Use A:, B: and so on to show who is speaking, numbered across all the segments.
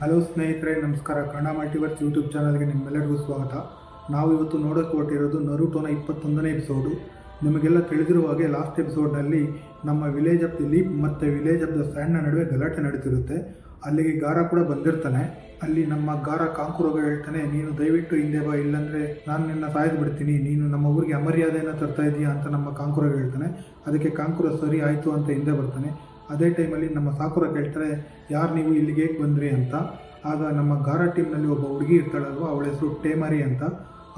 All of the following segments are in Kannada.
A: ಹಲೋ ಸ್ನೇಹಿತರೆ, ನಮಸ್ಕಾರ. ಕನ್ನಡ ಮಲ್ಟಿವರ್ಸ್ ಯೂಟ್ಯೂಬ್ ಚಾನಲ್ಗೆ ನಿಮ್ಮೆಲ್ಲರಿಗೂ ಸ್ವಾಗತ. ನಾವು ಇವತ್ತು ನೋಡೋಕೆ ಹೊರಟಿರೋದು ನರುಟೋನ 21ನೇ ಎಪಿಸೋಡು. ನಿಮಗೆಲ್ಲ ತಿಳಿದಿರುವ ಹಾಗೆ ಲಾಸ್ಟ್ ಎಪಿಸೋಡ್ನಲ್ಲಿ ನಮ್ಮ ವಿಲೇಜ್ ಆಫ್ ದಿ ಲೀಪ್ ಮತ್ತು ವಿಲೇಜ್ ಆಫ್ ದ ಸ್ಯಾಂಡ್ನ ನಡುವೆ ಗಲಾಟೆ ನಡೀತಿರುತ್ತೆ. ಅಲ್ಲಿಗೆ ಗಾರ ಕೂಡ ಬಂದಿರ್ತಾನೆ. ಅಲ್ಲಿ ನಮ್ಮ ಗಾರ ಕಾಂಕುರೋಗ ಹೇಳ್ತಾನೆ, ನೀನು ದಯವಿಟ್ಟು ಹಿಂದೆ ಬಾ, ಇಲ್ಲಾಂದರೆ ನಾನು ನಿನ್ನ ಸಾಯ್ದು ಬಿಡ್ತೀನಿ, ನೀನು ನಮ್ಮ ಊರಿಗೆ ಅಮರ್ಯಾದೆಯನ್ನು ತರ್ತಾ ಇದೀಯಾ ಅಂತ ನಮ್ಮ ಕಾಂಕುರೋಗ ಹೇಳ್ತಾನೆ. ಅದಕ್ಕೆ ಕಾಂಕುರ ಸರಿ ಆಯಿತು ಅಂತ ಹಿಂದೆ ಬರ್ತಾನೆ. ಅದೇ ಟೈಮಲ್ಲಿ ನಮ್ಮ ಸಾಕುರ ಕೇಳ್ತಾರೆ, ಯಾರು ನೀವು ಇಲ್ಲಿಗೆ ಹೇಗೆ ಬಂದ್ರಿ ಅಂತ. ಆಗ ನಮ್ಮ ಗಾರ ಟೀಮ್ನಲ್ಲಿ ಒಬ್ಬ ಹುಡುಗಿ ಇರ್ತಾಳಲ್ವ, ಅವಳ ಹೆಸರು ಟೇಮರಿ ಅಂತ.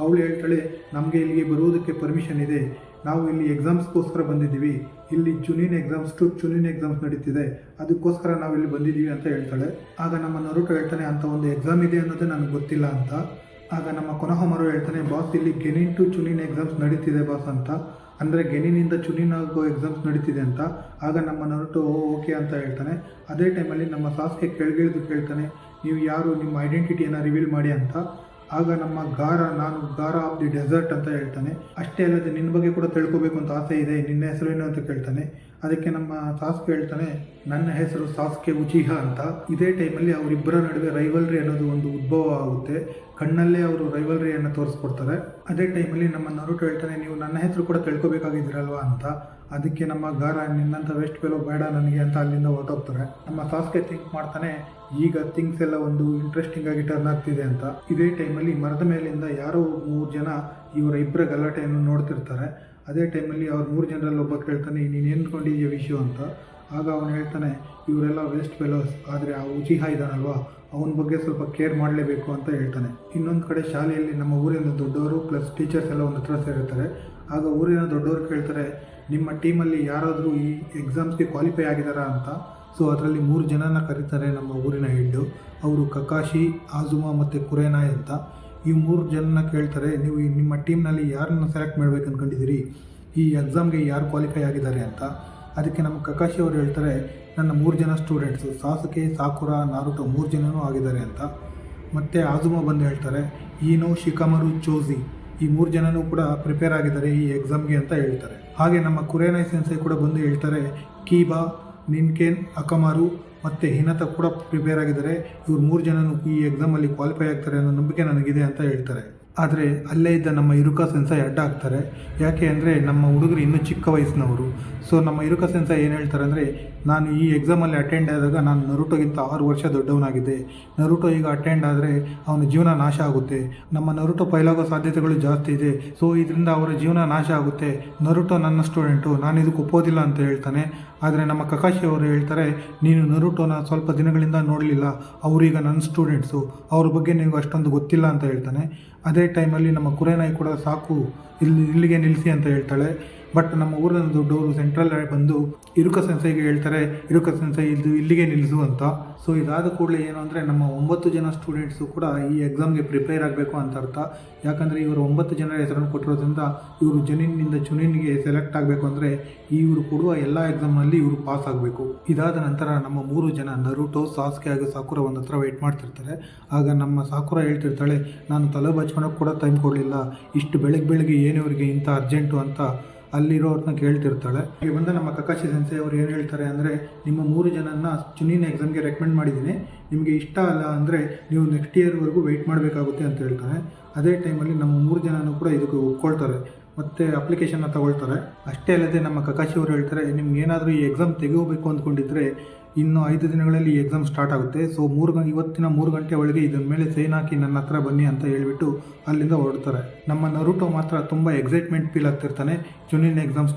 A: ಅವಳು ಹೇಳ್ತಾಳೆ, ನಮಗೆ ಇಲ್ಲಿಗೆ ಬರುವುದಕ್ಕೆ ಪರ್ಮಿಷನ್ ಇದೆ, ನಾವು ಇಲ್ಲಿ ಎಕ್ಸಾಮ್ಸ್ಗೋಸ್ಕರ ಬಂದಿದ್ದೀವಿ, ಇಲ್ಲಿ ಚುನಿನ್ ಎಕ್ಸಾಮ್ಸ್ ನಡೀತಿದೆ, ಅದಕ್ಕೋಸ್ಕರ ನಾವು ಇಲ್ಲಿ ಬಂದಿದ್ದೀವಿ ಅಂತ ಹೇಳ್ತಾಳೆ. ಆಗ ನಮ್ಮ ನರುಟೋ ಹೇಳ್ತಾನೆ, ಅಂತ ಒಂದು ಎಕ್ಸಾಮ್ ಇದೆ ಅನ್ನೋದೇ ನನಗೆ ಗೊತ್ತಿಲ್ಲ ಅಂತ. ಆಗ ನಮ್ಮ ಕೊನೊಹಮರು ಹೇಳ್ತಾನೆ, ಬಾಸ್ ಇಲ್ಲಿ ಗೆನಿನ್ ಟು ಚುನಿನ್ ಎಕ್ಸಾಮ್ಸ್ ನಡೀತಿದೆ ಬಾಸ್ ಅಂತ, ಅಂದರೆ ಗೆನಿನಿಂದ ಚುನಿನ್ ಆಗೋ ಎಕ್ಸಾಮ್ಸ್ ನಡೀತಿದೆ ಅಂತ. ಆಗ ನಮ್ಮ ನರುಟೋ ಓಕೆ ಅಂತ ಹೇಳ್ತಾನೆ. ಅದೇ ಟೈಮಲ್ಲಿ ನಮ್ಮ ಸಾಸ್ಗೆ ಕೆಳಗಿಳಿದು ಕೇಳ್ತಾನೆ, ನೀವು ಯಾರು, ನಿಮ್ಮ ಐಡೆಂಟಿಟಿಯನ್ನು ರಿವೀಲ್ ಮಾಡಿ ಅಂತ. ಆಗ ನಮ್ಮ ಗಾರ, ನಾನು ಗಾರ ಆಫ್ ದಿ ಡೆಸರ್ಟ್ ಅಂತ ಹೇಳ್ತಾನೆ. ಅಷ್ಟೇ ಅಲ್ಲದೆ ನಿನ್ನ ಬಗ್ಗೆ ಕೂಡ ತಿಳ್ಕೊಬೇಕು ಅಂತ ಆಸೆ ಇದೆ, ನಿನ್ನ ಹೆಸರೇನು ಅಂತ ಕೇಳ್ತಾನೆ. ಅದಕ್ಕೆ ನಮ್ಮ ಸಾಸ್ಕೆ ಹೇಳ್ತಾನೆ, ನನ್ನ ಹೆಸರು ಸಾಸ್ಕೆ ಉಚಿಹಾ ಅಂತ. ಇದೇ ಟೈಮಲ್ಲಿ ಅವರಿಬ್ಬರ ನಡುವೆ ರೈವಲ್ರಿ ಅನ್ನೋದು ಒಂದು ಉದ್ಭವ ಆಗುತ್ತೆ. ಕಣ್ಣಲ್ಲೇ ಅವರು ರೈವಲ್ರಿಯನ್ನು ತೋರಿಸ್ಕೊಡ್ತಾರೆ. ಅದೇ ಟೈಮಲ್ಲಿ ನಮ್ಮ ನರುಟೋ ಹೇಳ್ತಾನೆ, ನೀವು ನನ್ನ ಹೆಸರು ಕೂಡ ತಿಳ್ಕೊಬೇಕಾಗಿದ್ದೀರಲ್ವಾ ಅಂತ. ಅದಕ್ಕೆ ನಮ್ಮ ಗಾರ, ನಿನ್ನಂಥ ವೆಸ್ಟ್ ಫೆಲೋ ಬೇಡ ನನಗೆ ಅಂತ ಅಲ್ಲಿಂದ ಹೊರಟೋಗ್ತಾರೆ. ನಮ್ಮ ಸಾಸ್ಕೆ ಥಿಂಕ್ ಮಾಡ್ತಾನೆ, ಈಗ ಥಿಂಗ್ಸ್ ಎಲ್ಲ ಒಂದು ಇಂಟ್ರೆಸ್ಟಿಂಗ್ ಆಗಿ ಟರ್ನ್ ಆಗ್ತಿದೆ ಅಂತ. ಇದೇ ಟೈಮಲ್ಲಿ ಮರದ ಮೇಲಿಂದ ಯಾರೋ 3 ಜನ ಇವರ ಇಬ್ಬರ ಗಲಾಟೆಯನ್ನು ನೋಡ್ತಿರ್ತಾರೆ. ಅದೇ ಟೈಮಲ್ಲಿ ಅವ್ರು 3 ಜನರಲ್ಲಿ ಒಬ್ಬ ಕೇಳ್ತಾನೆ, ನೀನು ಏನ್ಕೊಂಡಿದ್ದೀಯ ವಿಷಯ ಅಂತ. ಆಗ ಅವನು ಹೇಳ್ತಾನೆ, ಇವರೆಲ್ಲ ವೇಸ್ಟ್ ಫೆಲೋಸ್, ಆದರೆ ಆ ಉಚಿಹಾ ಇದ್ದಾನಲ್ವಾ, ಅವನ ಬಗ್ಗೆ ಸ್ವಲ್ಪ ಕೇರ್ ಮಾಡಲೇಬೇಕು ಅಂತ ಹೇಳ್ತಾನೆ. ಇನ್ನೊಂದು ಕಡೆ ಶಾಲೆಯಲ್ಲಿ ನಮ್ಮ ಊರಿನ ದೊಡ್ಡವರು ಪ್ಲಸ್ ಟೀಚರ್ಸ್ ಎಲ್ಲ ಒಂದು ಹತ್ರ ಸೇರಿರ್ತಾರೆ. ಆಗ ಊರಿನ ದೊಡ್ಡವರು ಕೇಳ್ತಾರೆ, ನಿಮ್ಮ ಟೀಮಲ್ಲಿ ಯಾರಾದರೂ ಈ ಎಕ್ಸಾಮ್ಸ್ಗೆ ಕ್ವಾಲಿಫೈ ಆಗಿದ್ದಾರಾ ಅಂತ. ಸೊ ಅದರಲ್ಲಿ 3 ಜನನ ಕರೀತಾರೆ ನಮ್ಮ ಊರಿನ ಹೆಡ್ಡು. ಅವರು ಕಕಾಶಿ, ಆಜುಮಾ ಮತ್ತು ಕುರೇನಾಯ್ ಅಂತ. ಈ 3 ಜನನ ಕೇಳ್ತಾರೆ, ನೀವು ನಿಮ್ಮ ಟೀಮ್ನಲ್ಲಿ ಯಾರನ್ನು ಸೆಲೆಕ್ಟ್ ಮಾಡಬೇಕು ಅಂದ್ಕೊಂಡಿದ್ದೀರಿ, ಈ ಎಕ್ಸಾಮ್ಗೆ ಯಾರು ಕ್ವಾಲಿಫೈ ಆಗಿದ್ದಾರೆ ಅಂತ. ಅದಕ್ಕೆ ನಮ್ಮ ಕಕಾಶಿ ಅವರು ಹೇಳ್ತಾರೆ, ನನ್ನ 3 ಜನ ಸ್ಟೂಡೆಂಟ್ಸು ಸಾಸುಕೆ, ಸಾಕುರ, ನಾರುಟೋ 3 ಜನನೂ ಆಗಿದ್ದಾರೆ ಅಂತ. ಮತ್ತು ಆಜುಮಾ ಬಂದು ಹೇಳ್ತಾರೆ, ಈನೋ, ಶಿಕಾಮರು, ಚೋಜಿ ಈ 3 ಜನನೂ ಕೂಡ ಪ್ರಿಪೇರ್ ಆಗಿದ್ದಾರೆ ಈ ಎಕ್ಸಾಮ್ಗೆ ಅಂತ ಹೇಳ್ತಾರೆ. ಹಾಗೆ ನಮ್ಮ ಕುರೇನಾಯ್ ಸೆನ್ಸೈ ಕೂಡ ಬಂದು ಹೇಳ್ತಾರೆ, ಕೀಬಾ, ನಿನ್ಕೇನ್, ಅಕಮಾರು ಮತ್ತು ಹಿನತ ಕೂಡ ಪ್ರಿಪೇರ್ ಆಗಿದ್ದಾರೆ, ಇವ್ರು 3 ಜನನೂ ಈ ಎಕ್ಸಾಮಲ್ಲಿ ಕ್ವಾಲಿಫೈ ಆಗ್ತಾರೆ ಅನ್ನೋ ನಂಬಿಕೆ ನನಗಿದೆ ಅಂತ ಹೇಳ್ತಾರೆ. ಆದರೆ ಅಲ್ಲೇ ಇದ್ದ ನಮ್ಮ ಇರುಕಾ ಸೆನ್ಸೈ ಅಡ್ಡ ಆಗ್ತಾರೆ. ಯಾಕೆ ಅಂದರೆ ನಮ್ಮ ಹುಡುಗರು ಇನ್ನೂ ಚಿಕ್ಕ ವಯಸ್ಸಿನವರು. ಸೊ ನಮ್ಮ ಇರುಕಾ ಸೆನ್ಸೈ ಏನು ಹೇಳ್ತಾರೆ ಅಂದರೆ, ನಾನು ಈ ಎಕ್ಸಾಮಲ್ಲಿ ಅಟೆಂಡ್ ಆದಾಗ ನಾನು ನರುಟೋಗಿಂತ 6 ವರ್ಷ ದೊಡ್ಡವನಾಗಿದ್ದೆ, ನರುಟೋ ಈಗ ಅಟೆಂಡ್ ಆದರೆ ಅವನ ಜೀವನ ನಾಶ ಆಗುತ್ತೆ, ನಮ್ಮ ನರುಟೋ ಫೈಲಾಗೋ ಸಾಧ್ಯತೆಗಳು ಜಾಸ್ತಿ ಇದೆ, ಸೊ ಇದರಿಂದ ಅವರ ಜೀವನ ನಾಶ ಆಗುತ್ತೆ, ನರುಟೋ ನನ್ನ ಸ್ಟೂಡೆಂಟು, ನಾನು ಇದಕ್ಕೆ ಒಪ್ಪೋದಿಲ್ಲ ಅಂತ ಹೇಳ್ತಾನೆ. ಆದರೆ ನಮ್ಮ ಕಕಾಶಿ ಅವರು ಹೇಳ್ತಾರೆ, ನೀನು ನರುಟೋನ ಸ್ವಲ್ಪ ದಿನಗಳಿಂದ ನೋಡಲಿಲ್ಲ, ಅವರೀಗ ನನ್ನ ಸ್ಟೂಡೆಂಟ್ಸು, ಅವ್ರ ಬಗ್ಗೆ ನಿಮಗೆ ಅಷ್ಟೊಂದು ಗೊತ್ತಿಲ್ಲ ಅಂತ ಹೇಳ್ತಾನೆ. ಅದೇ ಟೈಮಲ್ಲಿ ನಮ್ಮ ಕುರೇನಾಯ್ ಕೂಡ ಸಾಕು, ಇಲ್ಲಿಗೆ ನಿಲ್ಲಿಸಿ ಅಂತ ಹೇಳ್ತಾಳೆ. ಬಟ್ ನಮ್ಮ ಊರಿನ ದೊಡ್ಡವರು ಸೆಂಟ್ರಲ್ ಬಂದು ಇರುಕಾ ಸೆನ್ಸೈಗೆ ಹೇಳ್ತಾರೆ, ಇರುಕಾ ಸೆನ್ಸೈ ಇಲ್ಲಿಗೆ ನಿಲ್ಲಿಸು ಅಂತ. ಸೊ ಇದಾದ ಕೂಡಲೇ ಏನು ಅಂದರೆ, ನಮ್ಮ 9 ಜನ ಸ್ಟೂಡೆಂಟ್ಸು ಕೂಡ ಈ ಎಕ್ಸಾಮ್ಗೆ ಪ್ರಿಪೇರ್ ಆಗಬೇಕು ಅಂತ ಅರ್ಥ. ಯಾಕಂದರೆ ಇವರು 9 ಜನರ ಹೆಸರನ್ನು ಕೊಟ್ಟಿರೋದ್ರಿಂದ ಇವರು ಜನಿನ್ನಿಂದ ಚುನಿನ್ಗೆ ಸೆಲೆಕ್ಟ್ ಆಗಬೇಕು ಅಂದರೆ ಇವರು ಕೊಡುವ ಎಲ್ಲ ಎಕ್ಸಾಮ್ನಲ್ಲಿ ಇವರು ಪಾಸ್ ಆಗಬೇಕು. ಇದಾದ ನಂತರ ನಮ್ಮ 3 ಜನ ನರುಟೋ, ಸಾಸ್ಕೆ ಹಾಗೂ ಸಾಕುರ ಒಂದು ಹತ್ರ ವೆಯ್ಟ್ ಮಾಡ್ತಿರ್ತಾರೆ. ಆಗ ನಮ್ಮ ಸಾಕುರ ಹೇಳ್ತಿರ್ತಾಳೆ, ನಾನು ತಲೆ ಬಚ್ಕೊಳಕ್ಕೆ ಕೂಡ ಟೈಮ್ ಕೊಡಲಿಲ್ಲ, ಇಷ್ಟು ಬೆಳಗ್ಗೆ ಏನಿವರಿಗೆ ಇಂಥ ಅರ್ಜೆಂಟು ಅಂತ ಅಲ್ಲಿರೋರನ್ನ ಕೇಳ್ತಿರ್ತಾಳೆ. ಈಗ ಬಂದ ನಮ್ಮ ಕಕಾಶಿ ಸೆನ್ಸೈ ಅವರು ಏನು ಹೇಳ್ತಾರೆ ಅಂದರೆ, ನಿಮ್ಮ 3 ಜನನ್ನ ಚುನಿನ್ ಎಕ್ಸಾಮ್ಗೆ ರೆಕಮೆಂಡ್ ಮಾಡಿದ್ದೀನಿ, ನಿಮಗೆ ಇಷ್ಟ ಅಲ್ಲ ಅಂದರೆ ನೀವು ನೆಕ್ಸ್ಟ್ ಇಯರ್ವರೆಗೂ ವೆಯ್ಟ್ ಮಾಡಬೇಕಾಗುತ್ತೆ ಅಂತ ಹೇಳ್ತಾರೆ. ಅದೇ ಟೈಮಲ್ಲಿ ನಮ್ಮ 3 ಜನನೂ ಕೂಡ ಇದಕ್ಕೆ ಒಪ್ಕೊಳ್ತಾರೆ ಮತ್ತು ಅಪ್ಲಿಕೇಶನ್ನ ತಗೊಳ್ತಾರೆ. ಅಷ್ಟೇ ಅಲ್ಲದೆ ನಮ್ಮ ಕಕಾಶಿ ಅವರು ಹೇಳ್ತಾರೆ, ನಿಮ್ಗೆ ಏನಾದರೂ ಈ ಎಕ್ಸಾಮ್ ತೆಗೋಬೇಕು ಅಂದ್ಕೊಂಡಿದ್ರೆ ಇನ್ನು 5 ದಿನಗಳಲ್ಲಿ ಈ ಎಕ್ಸಾಮ್ ಸ್ಟಾರ್ಟ್ ಆಗುತ್ತೆ, ಸೊ ಇವತ್ತಿನ 3 ಗಂಟೆ ಒಳಗೆ ಇದರ ಮೇಲೆ ಸೈನ್ ಹಾಕಿ ನನ್ನ ಹತ್ರ ಬನ್ನಿ ಅಂತ ಹೇಳಿಬಿಟ್ಟು ಅಲ್ಲಿಂದ ಹೊರಡ್ತಾರೆ. ನಮ್ಮ ನರುಟೋ ಮಾತ್ರ ತುಂಬ ಎಕ್ಸೈಟ್ಮೆಂಟ್ ಫೀಲ್ ಆಗ್ತಿರ್ತಾನೆ, ಚುನಿನ್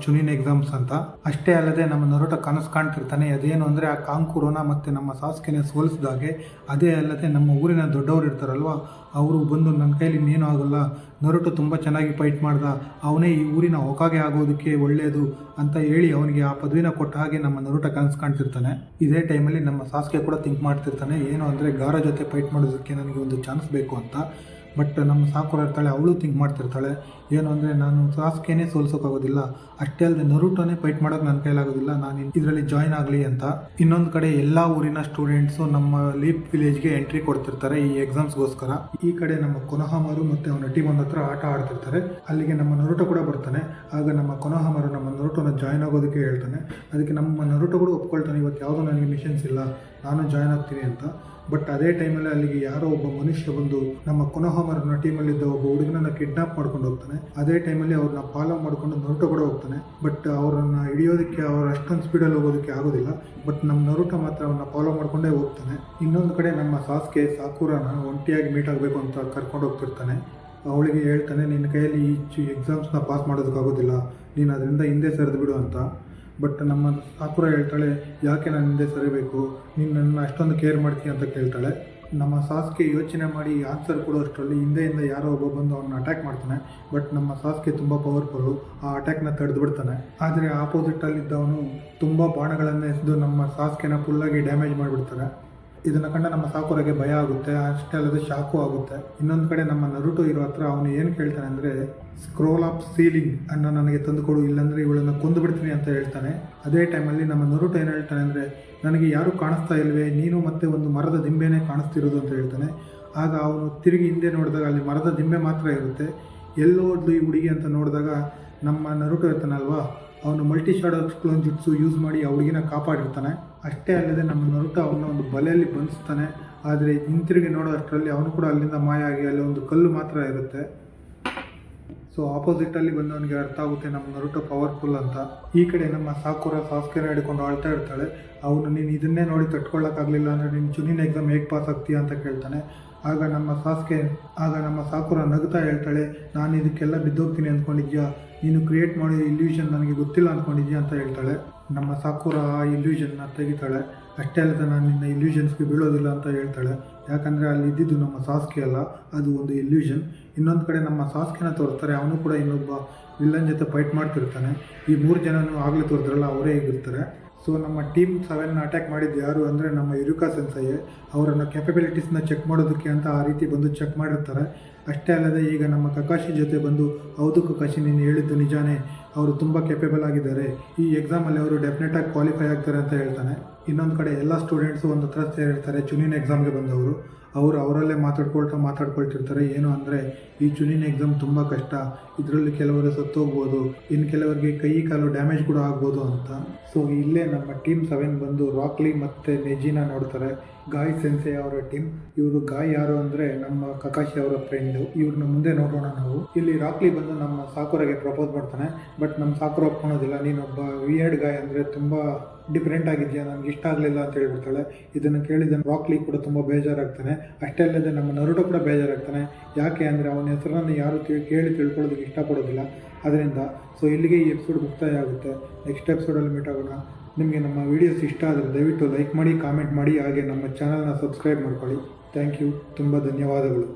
A: ಎಕ್ಸಾಮ್ಸ್ ಅಂತ. ಅಷ್ಟೇ ಅಲ್ಲದೆ ನಮ್ಮ ನರುಟೋ ಕನಸು ಕಾಣ್ತಿರ್ತಾನೆ, ಅದೇನು ಅಂದರೆ ಆ ಕಾಂಕುರೋನ ಮತ್ತು ನಮ್ಮ ಸಾಸ್ಕೆನ ಸೋಲಿಸಿದಾಗೆ. ಅದೇ ಅಲ್ಲದೆ ನಮ್ಮ ಊರಿನ ದೊಡ್ಡವರು ಇರ್ತಾರಲ್ವ, ಅವರು ಬಂದು ನನ್ನ ಕೈಲಿ ಇನ್ನೇನು ಆಗೋಲ್ಲ, ನರುಟೋ ತುಂಬ ಚೆನ್ನಾಗಿ ಫೈಟ್ ಮಾಡ್ದ, ಅವನೇ ಈ ಊರಿನ ಹೊಕಾಗೆ ಆಗೋದಕ್ಕೆ ಒಳ್ಳೆಯದು ಅಂತ ಹೇಳಿ ಅವನಿಗೆ ಆ ಪದವಿನ ಕೊಟ್ಟ ಹಾಗೆ ನಮ್ಮ ನರುಟೋ ಕನಸು ಕಾಣ್ತಿರ್ತಾನೆ. ಇದೇ ಟೈಮಲ್ಲಿ ನಮ್ಮ ಸಾಸ್ಕೆ ಕೂಡ ಥಿಂಕ್ ಮಾಡ್ತಿರ್ತಾನೆ, ಏನು ಅಂದರೆ ಗಾರ ಜೊತೆ ಫೈಟ್ ಮಾಡೋದಕ್ಕೆ ನನಗೆ ಒಂದು ಚಾನ್ಸ್ ಬೇಕು ಅಂತ. ಬಟ್ ನಮ್ಮ ಸಾಕುರ ಇರ್ತಾಳೆ, ಅವಳು ಥಿಂಕ್ ಮಾಡ್ತಿರ್ತಾಳೆ, ಏನು ಅಂದರೆ ನಾನು ಸಾಸ್ಕೆನೇ ಸೋಲ್ಸೋಕ್ಕಾಗೋದಿಲ್ಲ, ಅಷ್ಟೇ ಅಲ್ಲದೆ ನರುಟೋನೇ ಫೈಟ್ ಮಾಡೋಕ್ಕೆ ನನ್ನ ಕೈಲಾಗೋದಿಲ್ಲ, ನಾನು ಇದರಲ್ಲಿ ಜಾಯ್ನ್ ಆಗಲಿ ಅಂತ. ಇನ್ನೊಂದು ಕಡೆ ಎಲ್ಲ ಊರಿನ ಸ್ಟೂಡೆಂಟ್ಸು ನಮ್ಮ ಲೀಪ್ ವಿಲೇಜ್ಗೆ ಎಂಟ್ರಿ ಕೊಡ್ತಿರ್ತಾರೆ ಈ ಎಕ್ಸಾಮ್ಸ್ಗೋಸ್ಕರ. ಈ ಕಡೆ ನಮ್ಮ ಕೊನೊಹಮರು ಮತ್ತು ಅವನ ಟೀಮ್ ಒಂದು ಹತ್ರ ಆಟ ಆಡ್ತಿರ್ತಾರೆ. ಅಲ್ಲಿಗೆ ನಮ್ಮ ನರುಟೋ ಕೂಡ ಬರ್ತಾನೆ. ಆಗ ನಮ್ಮ ಕೊನೊಹಮರು ನಮ್ಮ ನರುಟೋನ ಜಾಯ್ನ್ ಆಗೋದಕ್ಕೆ ಹೇಳ್ತಾನೆ. ಅದಕ್ಕೆ ನಮ್ಮ ನರುಟೋ ಕೂಡ ಒಪ್ಕೊಳ್ತಾನೆ, ಇವತ್ತು ಯಾವುದೋ ನನಗೆ ಮಿಷನ್ಸ್ ಇಲ್ಲ, ನಾನು ಜಾಯ್ನ್ ಆಗ್ತೀನಿ ಅಂತ. ಬಟ್ ಅದೇ ಟೈಮಲ್ಲಿ ಅಲ್ಲಿಗೆ ಯಾರೋ ಒಬ್ಬ ಮನುಷ್ಯ ಬಂದು ನಮ್ಮ ಕೊನೋಹಮರನ ಟೀಮಲ್ಲಿದ್ದ ಒಬ್ಬ ಹುಡುಗನನ್ನ ಕಿಡ್ನಾಪ್ ಮಾಡ್ಕೊಂಡು ಹೋಗ್ತಾನೆ. ಅದೇ ಟೈಮಲ್ಲಿ ಅವ್ರನ್ನ ಫಾಲೋ ಮಾಡ್ಕೊಂಡು ನರುಟೋ ಕೂಡ ಹೋಗ್ತಾನೆ. ಬಟ್ ಅವರನ್ನು ಹಿಡಿಯೋದಕ್ಕೆ ಅವ್ರು ಅಷ್ಟೊಂದು ಸ್ಪೀಡಲ್ಲಿ ಹೋಗೋದಕ್ಕೆ ಆಗೋದಿಲ್ಲ. ಬಟ್ ನಮ್ಮ ನರುಟೋ ಮಾತ್ರ ಅವನ್ನ ಫಾಲೋ ಮಾಡ್ಕೊಂಡೇ ಹೋಗ್ತಾನೆ. ಇನ್ನೊಂದು ಕಡೆ ನಮ್ಮ ಸಾಸ್ಕೆ ಸಾಕುರಾನ ಒಂಟಿಯಾಗಿ ಮೀಟ್ ಆಗಬೇಕು ಅಂತ ಕರ್ಕೊಂಡು ಹೋಗ್ತಿರ್ತಾನೆ. ಅವಳಿಗೆ ಹೇಳ್ತಾನೆ, ನಿನ್ನ ಕೈಯಲ್ಲಿ ಈ ಎಕ್ಸಾಮ್ಸ್ನ ಪಾಸ್ ಮಾಡೋದಕ್ಕಾಗೋದಿಲ್ಲ, ನೀನು ಅದರಿಂದ ಹಿಂದೆ ಸರಿದು ಬಿಡು ಅಂತ. ಬಟ್ ನಮ್ಮ ಸಾಕುರ ಹೇಳ್ತಾಳೆ, ಯಾಕೆ ನಾನು ಹಿಂದೆ ಸರಿಬೇಕು, ನೀನು ನನ್ನ ಅಷ್ಟೊಂದು ಕೇರ್ ಮಾಡ್ತೀಯ ಅಂತ ಕೇಳ್ತಾಳೆ. ನಮ್ಮ ಸಾಸ್ಕೆ ಯೋಚನೆ ಮಾಡಿ ಆನ್ಸರ್ ಕೊಡೋಷ್ಟರಲ್ಲಿ ಹಿಂದೆಯಿಂದ ಯಾರೋ ಒಬ್ಬ ಬಂದು ಅವನ್ನ ಅಟ್ಯಾಕ್ ಮಾಡ್ತಾನೆ. ಬಟ್ ನಮ್ಮ ಸಾಸ್ಕೆ ತುಂಬ ಪವರ್ಫುಲ್ಲು, ಆ ಅಟ್ಯಾಕ್ನ ತಡೆದು ಬಿಡ್ತಾನೆ. ಆದರೆ ಆಪೋಸಿಟಲ್ಲಿದ್ದವನು ತುಂಬ ಬಾಣಗಳನ್ನು ಎಸೆದು ನಮ್ಮ ಸಾಸ್ಕೆನ ಫುಲ್ಲಾಗಿ ಡ್ಯಾಮೇಜ್ ಮಾಡಿಬಿಡ್ತಾರೆ. ಇದನ್ನು ಕಂಡ ನಮ್ಮ ಸಾಕುರಗೆ ಭಯ ಆಗುತ್ತೆ, ಅಷ್ಟೇ ಅಲ್ಲದೆ ಶಾಕು ಆಗುತ್ತೆ. ಇನ್ನೊಂದು ಕಡೆ ನಮ್ಮ ನರುಟೋ ಇರೋ ಹತ್ರ ಅವನು ಏನು ಕೇಳ್ತಾನೆ ಅಂದರೆ, ಸ್ಕ್ರೋಲ್ ಆಫ್ ಸೀಲಿಂಗ್ ಅನ್ನು ನನಗೆ ತಂದುಕೊಡು, ಇಲ್ಲಾಂದರೆ ಇವಳನ್ನು ಕೊಂದು ಬಿಡ್ತೀನಿ ಅಂತ ಹೇಳ್ತಾನೆ. ಅದೇ ಟೈಮಲ್ಲಿ ನಮ್ಮ ನರುಟೋ ಏನು ಹೇಳ್ತಾನೆ ಅಂದರೆ, ನನಗೆ ಯಾರೂ ಕಾಣಿಸ್ತಾ ಇಲ್ವೇ, ನೀನು ಮತ್ತೆ ಒಂದು ಮರದ ದಿಂಬೆನೇ ಕಾಣಿಸ್ತಿರೋದು ಅಂತ ಹೇಳ್ತಾನೆ. ಆಗ ಅವನು ತಿರುಗಿ ಹಿಂದೆ ನೋಡಿದಾಗ ಅಲ್ಲಿ ಮರದ ದಿಂಬೆ ಮಾತ್ರ ಇರುತ್ತೆ. ಎಲ್ಲೋದ್ಲು ಈ ಹುಡುಗಿ ಅಂತ ನೋಡಿದಾಗ ನಮ್ಮ ನರುಟೋ ಇರ್ತಾನಲ್ವಾ, ಅವನು ಮಲ್ಟಿ ಶಾಡೋ ಎಕ್ಸ್ಪ್ಲೋನ್ ಜುಟ್ಸು ಯೂಸ್ ಮಾಡಿ ಆ ಹುಡುಗಿನ ಕಾಪಾಡಿರ್ತಾನೆ. ಅಷ್ಟೇ ಅಲ್ಲದೆ ನಮ್ಮ ನರುಟೋ ಅವನ ಒಂದು ಬಲೆಯಲ್ಲಿ ಬಂಧಿಸ್ತಾನೆ. ಆದರೆ ಹಿಂತಿರುಗಿ ನೋಡೋ ಅಷ್ಟರಲ್ಲಿ ಅವನು ಕೂಡ ಅಲ್ಲಿಂದ ಮಾಯ ಆಗಿ ಅಲ್ಲಿ ಒಂದು ಕಲ್ಲು ಮಾತ್ರ ಇರುತ್ತೆ. ಸೊ ಆಪೋಸಿಟಲ್ಲಿ ಬಂದವನಿಗೆ ಅರ್ಥ ಆಗುತ್ತೆ ನಮ್ಮ ನರುಟೋ ಪವರ್ಫುಲ್ ಅಂತ. ಈ ಕಡೆ ನಮ್ಮ ಸಾಕುರ ಸಾಸ್ಕೆನ ಹಿಡ್ಕೊಂಡು ಆಳ್ತಾ ಇರ್ತಾಳೆ. ಅವನು ನೀನು ಇದನ್ನೇ ನೋಡಿ ತಟ್ಕೊಳ್ಳೋಕ್ಕಾಗಲಿಲ್ಲ ಅಂದರೆ ನೀನು ಚುನಿನ ಎಕ್ಸಾಮ್ ಹೇಗೆ ಪಾಸ್ ಆಗ್ತೀಯ ಅಂತ ಕೇಳ್ತಾನೆ. ಆಗ ನಮ್ಮ ಸಾಕುರ ನಗ್ತಾ ಹೇಳ್ತಾಳೆ, ನಾನು ಇದಕ್ಕೆಲ್ಲ ಬಿದ್ದೋಗ್ತೀನಿ ಅಂದ್ಕೊಂಡಿದ್ಯಾ, ನೀನು ಕ್ರಿಯೇಟ್ ಮಾಡಿದ ಇಲ್ಯೂಷನ್ ನನಗೆ ಗೊತ್ತಿಲ್ಲ ಅಂದ್ಕೊಂಡಿದ್ಯಾ ಅಂತ ಹೇಳ್ತಾಳೆ. ನಮ್ಮ ಸಾಕುರ ಆ ಇಲ್ಯೂಷನ್ನ ತೆಗಿತಾಳೆ. ಅಷ್ಟೇ ಅಲ್ಲದೆ ನಾನು ನಿನ್ನ ಇಲ್ಯೂಷನ್ಸ್ಗೆ ಬೀಳೋದಿಲ್ಲ ಅಂತ ಹೇಳ್ತಾಳೆ. ಯಾಕಂದರೆ ಅಲ್ಲಿ ಇದ್ದಿದ್ದು ನಮ್ಮ ಸಾಸ್ಕೆ ಅಲ್ಲ, ಅದು ಒಂದು ಇಲ್ಯೂಷನ್. ಇನ್ನೊಂದು ಕಡೆ ನಮ್ಮ ಸಾಸ್ಕೆನ ತೋರಿಸ್ತಾರೆ, ಅವನು ಕೂಡ ಇನ್ನೊಬ್ಬ ವಿಲ್ಲನ್ ಜೊತೆ ಫೈಟ್ ಮಾಡ್ತಿರ್ತಾನೆ. ಈ 3 ಜನನೂ ಆಗಲೇ ತೋರಿದ್ರಲ್ಲ, ಅವರೇ ಹೇಗಿರ್ತಾರೆ. ಸೊ ನಮ್ಮ ಟೀಮ್ 7ನ ಅಟ್ಯಾಕ್ ಮಾಡಿದ್ದು ಯಾರು ಅಂದರೆ ನಮ್ಮ ಯುರುಕಾ ಸೆನ್ಸೈ. ಅವರನ್ನು ಕ್ಯಾಪಬಿಲಿಟೀಸ್ನ ಚೆಕ್ ಮಾಡೋದಕ್ಕೆ ಅಂತ ಆ ರೀತಿ ಬಂದು ಚೆಕ್ ಮಾಡಿರ್ತಾರೆ. ಅಷ್ಟೇ ಅಲ್ಲದೆ ಈಗ ನಮ್ಮ ಕಕಾಶಿ ಜೊತೆ ಬಂದು, ಹೌದು ಕಕಾಶಿ ನೀನು ಹೇಳಿದ್ದು ನಿಜಾನೇ, ಅವರು ತುಂಬ ಕೇಪಬಲ್ ಆಗಿದ್ದಾರೆ, ಈ ಎಕ್ಸಾಮಲ್ಲಿ ಅವರು ಡೆಫಿನೆಟಾಗಿ ಕ್ವಾಲಿಫೈ ಆಗ್ತಾರೆ ಅಂತ ಹೇಳ್ತಾನೆ. ಇನ್ನೊಂದು ಕಡೆ ಎಲ್ಲ ಸ್ಟೂಡೆಂಟ್ಸು ಒಂದು ಹತ್ರ ಸೇರಿರ್ತಾರೆ. ಚುನಿನ ಎಕ್ಸಾಮ್ಗೆ ಬಂದವರು ಅವರಲ್ಲೇ ಮಾತಾಡ್ಕೊಳ್ತಿರ್ತಾರೆ. ಏನು ಅಂದರೆ, ಈ ಚುನಿನ ಎಕ್ಸಾಮ್ ತುಂಬ ಕಷ್ಟ, ಇದರಲ್ಲಿ ಕೆಲವರು ಸತ್ತೋಗ್ಬೋದು, ಇನ್ನು ಕೆಲವರಿಗೆ ಕೈ ಕಾಲು ಡ್ಯಾಮೇಜ್ ಕೂಡ ಆಗ್ಬೋದು ಅಂತ. ಸೊ ಇಲ್ಲೇ ನಮ್ಮ ಟೀಮ್ 7 ಬಂದು ರಾಕ್ಲಿ ಮತ್ತು ನೆಜಿನ ನೋಡ್ತಾರೆ. ಗಾಯ್ ಸೆನ್ಸೆ ಅವರ ಟೀಮ್. ಇವರು ಗಾಯ್ ಯಾರು ಅಂದರೆ ನಮ್ಮ ಕಕಾಶಿ ಅವರ ಫ್ರೆಂಡು. ಇವ್ರನ್ನ ಮುಂದೆ ನೋಡೋಣ ನಾವು. ಇಲ್ಲಿ ರಾಕ್ಲಿ ಬಂದು ನಮ್ಮ ಸಾಕುರಗೆ ಪ್ರಪೋಸ್ ಮಾಡ್ತಾನೆ. ಬಟ್ ನಮ್ಮ ಸಾಕುರ ಒಪ್ಕೊಳೋದಿಲ್ಲ. ನೀನೊಬ್ಬ ವಿಯರ್ಡ್ ಗಾಯ್ ಅಂದರೆ ತುಂಬ ಡಿಫ್ರೆಂಟ್ ಆಗಿದೆಯಾ, ನನಗೆ ಇಷ್ಟ ಆಗಲಿಲ್ಲ ಅಂತ ಹೇಳ್ಬಿಡ್ತಾಳೆ. ಇದನ್ನು ಕೇಳಿದ ರಾಕ್ಲಿ ಕೂಡ ತುಂಬ ಬೇಜಾರಾಗ್ತಾನೆ. ಅಷ್ಟೇ ಅಲ್ಲದೆ ನಮ್ಮ ನರುಟೋ ಕೂಡ ಬೇಜಾರಾಗ್ತಾನೆ. ಯಾಕೆ ಅಂದರೆ ಅವನ ಹೆಸರನ್ನು ಯಾರು ಕೇಳಿ ತಿಳ್ಕೊಳ್ಳೋದಕ್ಕೆ ಇಷ್ಟಪಡೋದಿಲ್ಲ. ಅದರಿಂದ ಸೊ ಇಲ್ಲಿಗೆ ಈ ಎಪಿಸೋಡ್ ಮುಕ್ತಾಯ ಆಗುತ್ತೆ. ನೆಕ್ಸ್ಟ್ ಎಪಿಸೋಡಲ್ಲಿ ಮೀಟ್ ಆಗೋಣ. ನಿಮಗೆ ನಮ್ಮ ವೀಡಿಯೋಸ್ ಇಷ್ಟ ಆದರೆ ದಯವಿಟ್ಟು ಲೈಕ್ ಮಾಡಿ, ಕಾಮೆಂಟ್ ಮಾಡಿ, ಹಾಗೆ ನಮ್ಮ ಚಾನಲ್ನ ಸಬ್ಸ್ಕ್ರೈಬ್ ಮಾಡ್ಕೊಳ್ಳಿ. ಥ್ಯಾಂಕ್ ಯು, ತುಂಬ ಧನ್ಯವಾದಗಳು.